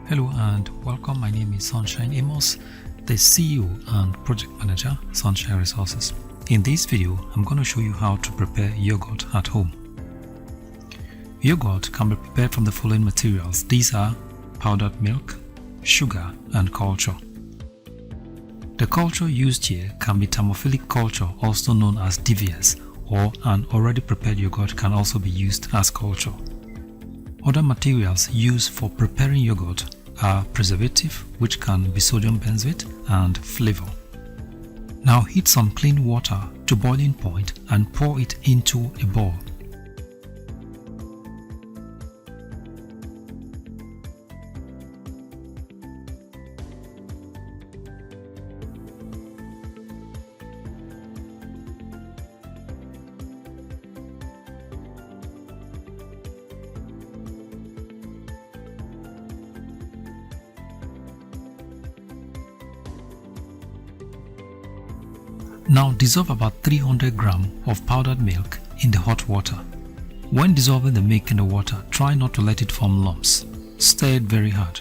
Hello and welcome. My name is Sunshine Amos, the CEO and Project Manager, Sunshine Resources. In this video, I'm going to show you how to prepare yogurt at home. Yogurt can be prepared from the following materials. These are powdered milk, sugar, and culture. The culture used here can be thermophilic culture, also known as DVS, or an already prepared yogurt can also be used as culture. Other materials used for preparing yogurt are preservative, which can be sodium benzoate, and flavor. Now heat some clean water to boiling point and pour it into a bowl. Now dissolve about 300 grams of powdered milk in the hot water. When dissolving the milk in the water, try not to let it form lumps. Stir it very hard.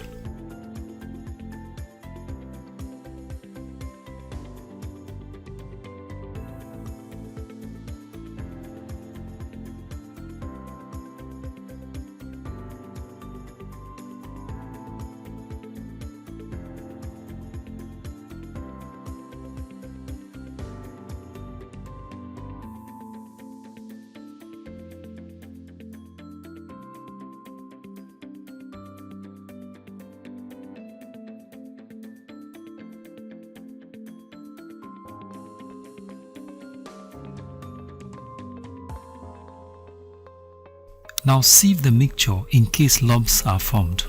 Now sieve the mixture in case lumps are formed.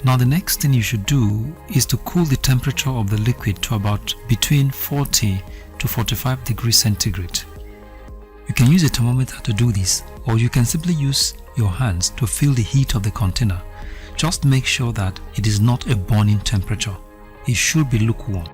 Now the next thing you should do is to cool the temperature of the liquid to about between 40 to 45 degrees centigrade. You can use a thermometer to do this, or you can simply use your hands to feel the heat of the container. Just make sure that it is not a burning temperature. It should be lukewarm.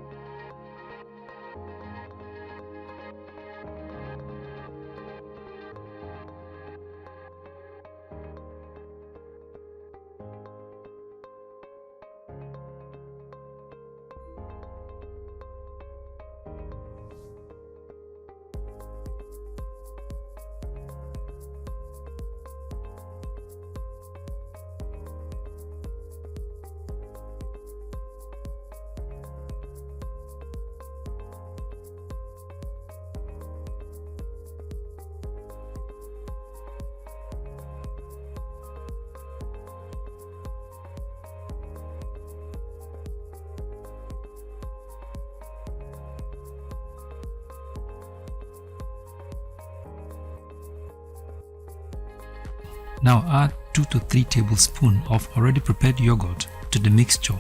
Now add 2 to 3 tablespoons of already prepared yogurt to the mixture,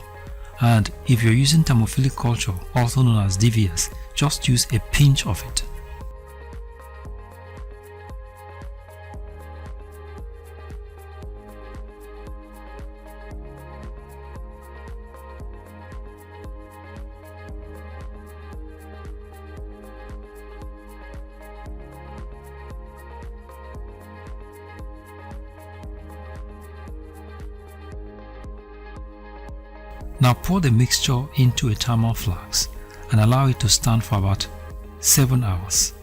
and if you're using thermophilic culture, also known as DVS, just use a pinch of it. Now pour the mixture into a thermal flask and allow it to stand for about 7 hours.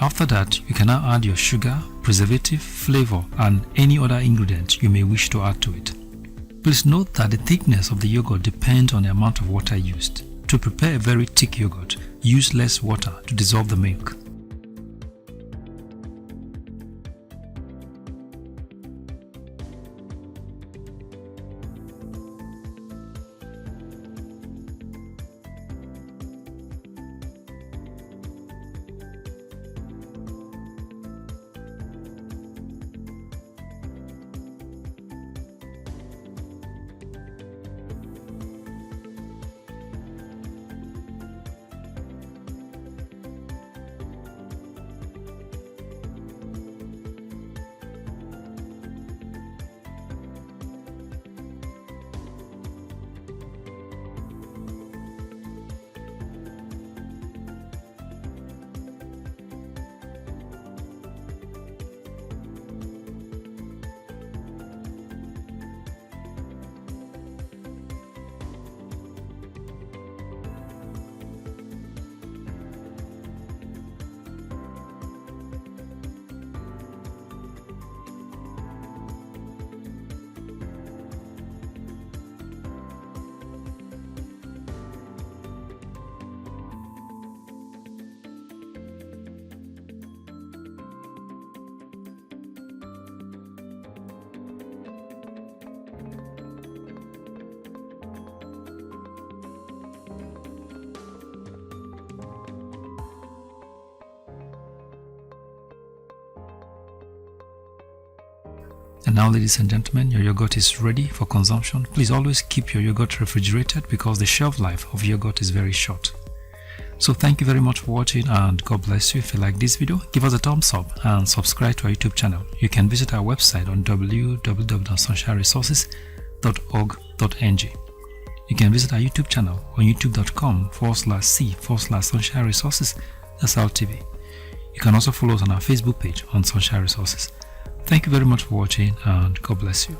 After that, you can now add your sugar, preservative, flavor and any other ingredient you may wish to add to it. Please note that the thickness of the yogurt depends on the amount of water used. To prepare a very thick yogurt, use less water to dissolve the milk. And now, ladies and gentlemen, your yogurt is ready for consumption. Please always keep your yogurt refrigerated because the shelf life of yogurt is very short. So thank you very much for watching and God bless you. If you like this video, give us a thumbs up and subscribe to our YouTube channel. You can visit our website on www.sunshineresources.org.ng. You can visit our YouTube channel on youtube.com/c/Sunshine Resources SLTV. You can also follow us on our Facebook page on Sunshine Resources. Thank you very much for watching and God bless you.